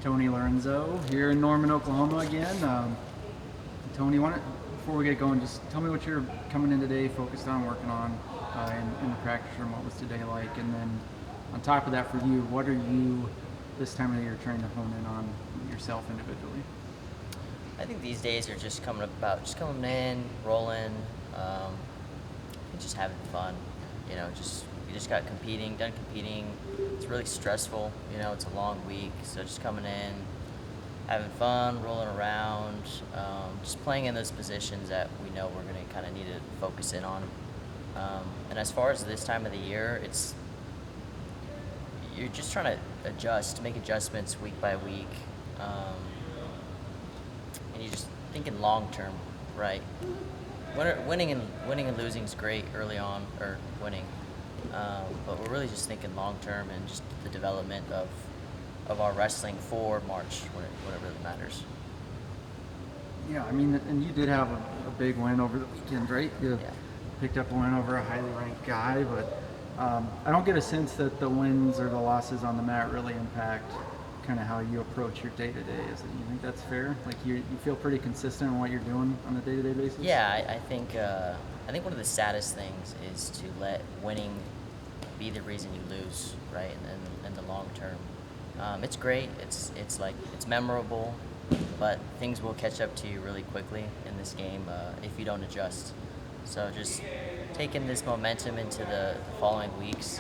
Antonio Lorenzo here in Norman, Oklahoma again. Tony, before we get going, just tell me what you're coming in today focused on working on in the practice room. What was today like? And then on top of that for you, what are you this time of the year trying to hone in on yourself individually? I think these days are just coming in, rolling, and just having fun. We just got done competing. It's really stressful. It's a long week, so just coming in, having fun, rolling around, just playing in those positions that we know we're going to kind of need to focus in on. And as far as this time of the year, you're just trying to make adjustments week by week. And you're just thinking long term, right? Winning and losing is great early on, or winning, but we're really just thinking long term and just the development of our wrestling for March when it really matters. Yeah, I mean, and you did have a big win over the weekend, right? You Yeah. picked up a win over a highly ranked guy, but I don't get a sense that the wins or the losses on the mat really impact kind of how you approach your day-to-day. You think that's fair? Like you feel pretty consistent in what you're doing on a day-to-day basis? Yeah, I think one of the saddest things is to let winning be the reason you lose, right? In the long term, it's great. It's memorable, but things will catch up to you really quickly in this game if you don't adjust. So just taking this momentum into the following weeks,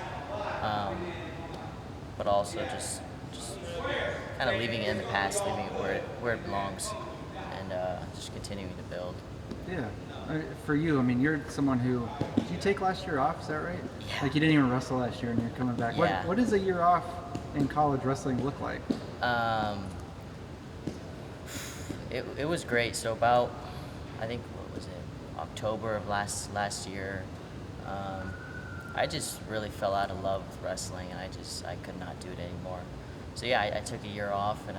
but also just kind of leaving it in the past, leaving it where it belongs, and just continuing to build. Yeah. For you, I mean, you're someone who, did you take last year off? Is that right? Yeah. Like you didn't even wrestle last year, and you're coming back. Yeah. What does a year off in college wrestling look like? It was great. So about, I think, what was it, October of last year, I just really fell out of love with wrestling, and I could not do it anymore. So yeah, I took a year off, and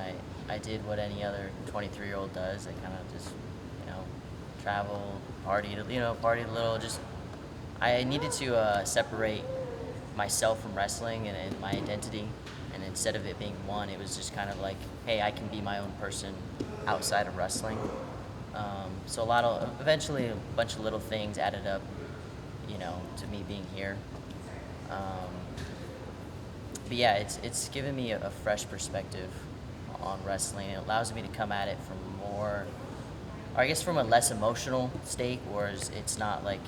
I did what any other 23-year-old does. I kind of just, travel, partied a little. Just I needed to separate myself from wrestling and my identity. And instead of it being one, it was just kind of like, hey, I can be my own person outside of wrestling. So eventually a bunch of little things added up, to me being here. But yeah, it's given me a fresh perspective on wrestling. It allows me to come at it from a less emotional state, whereas it's not like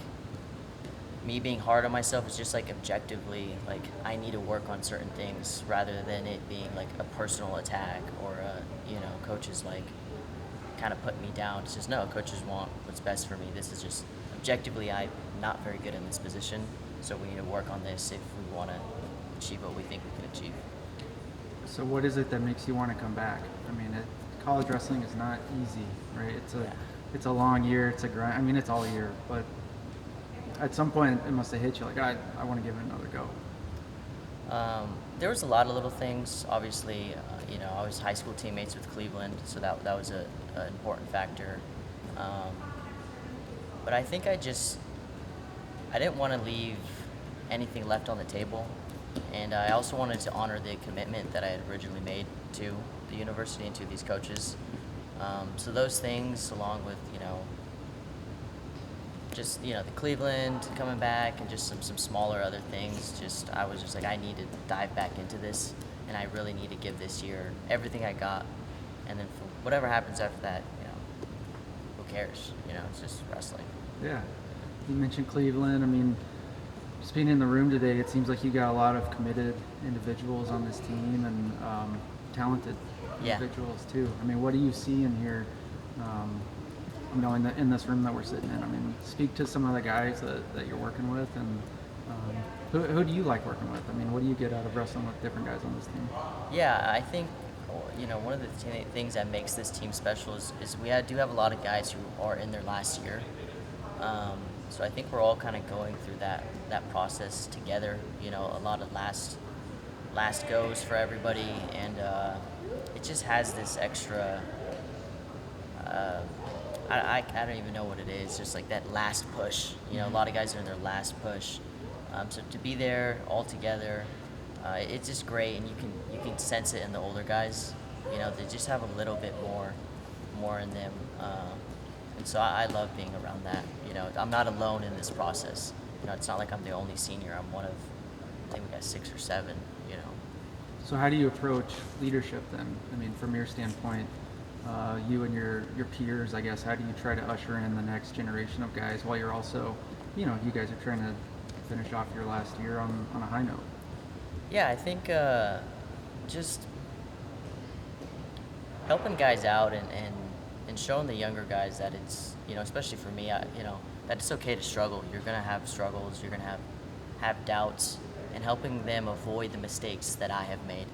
me being hard on myself. It's just like objectively, like I need to work on certain things rather than it being like a personal attack or coaches like kind of put me down. It's just, no, coaches want what's best for me. This is just objectively, I'm not very good in this position, so we need to work on this if we want to achieve what we think we can achieve. So what is it that makes you want to come back? I mean, college wrestling is not easy, right? It's a long year. It's a grind. I mean, it's all year, but at some point it must have hit you like, I want to give it another go. There was a lot of little things. Obviously, I was high school teammates with Cleveland, so that was an important factor. But I think I didn't want to leave anything left on the table, and I also wanted to honor the commitment that I had originally made to the university and to these coaches. So those things, along with just the Cleveland coming back and just some smaller other things, I was just like, I need to dive back into this, and I really need to give this year everything I got, and then for whatever happens after that, who cares? It's just wrestling. Yeah. You mentioned Cleveland. I mean, just being in the room today, it seems like you got a lot of committed individuals on this team and talented individuals too. I mean, what do you see in here? In this room that we're sitting in. I mean, speak to some of the guys that you're working with, and who do you like working with? I mean, what do you get out of wrestling with different guys on this team? Yeah, I think one of the things that makes this team special is we do have a lot of guys who are in their last year. So I think we're all kind of going through that process together. A lot of last goes for everybody, and it just has this extra. I don't even know what it is. Just like that last push. A lot of guys are in their last push. So to be there all together, it's just great, and you can sense it in the older guys. They just have a little bit more in them, and so I love being around that. I'm not alone in this process. It's not like I'm the only senior. I'm one of, I think we got 6 or 7. So how do you approach leadership then? I mean, from your standpoint, you and your peers, I guess, how do you try to usher in the next generation of guys while you're also, you guys are trying to finish off your last year on a high note? Yeah, I think just helping guys out and showing the younger guys that it's, especially for me, that it's okay to struggle. You're going to have struggles, you're going to have doubts, and helping them avoid the mistakes that I have made.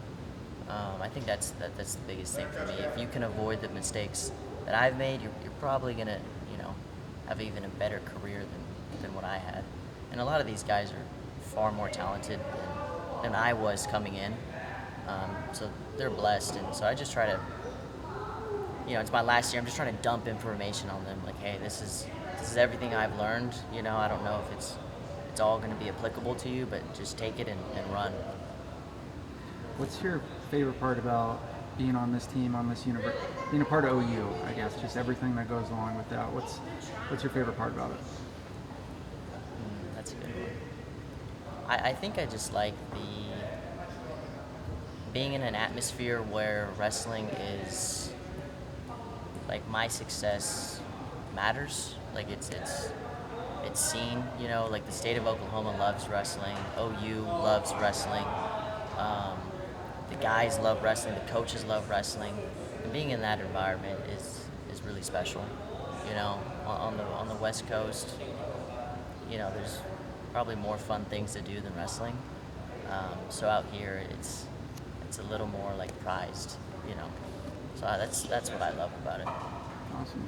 I think that's the biggest thing for me. If you can avoid the mistakes that I've made, you're probably going to, have even a better career than what I had. And a lot of these guys are far more talented than I was coming in. So they're blessed, and so I just try to, it's my last year. I'm just trying to dump information on them. Like, hey, this is everything I've learned. I don't know if it's all going to be applicable to you, but just take it and run. What's your favorite part about being on this team, on this university, being a part of OU? I guess just everything that goes along with that. What's your favorite part about it? That's a good one. I think I just like being in an atmosphere where wrestling is like my success matters. Like it's seen. Like the state of Oklahoma loves wrestling. OU loves wrestling. The guys love wrestling. The coaches love wrestling. And being in that environment is really special. On the West Coast, there's probably more fun things to do than wrestling. So out here, it's a little more like prized. So that's what I love about it.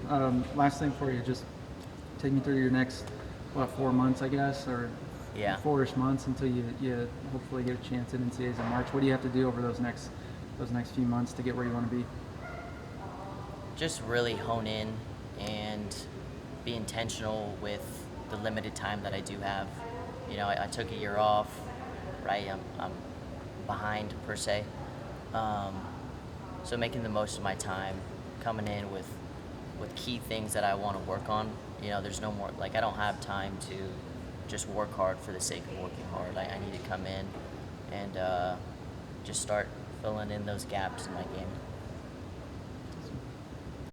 Awesome. Last thing for you, just take me through your next 4 months, I guess, or Yeah. 4-ish months until you hopefully get a chance at NCAAs in March. What do you have to do over those next few months to get where you want to be? Just really hone in and be intentional with the limited time that I do have. I took a year off, right? I'm behind per se. So making the most of my time, coming in with key things that I want to work on. There's no more, like I don't have time to just work hard for the sake of working hard. I need to come in and just start filling in those gaps in my game.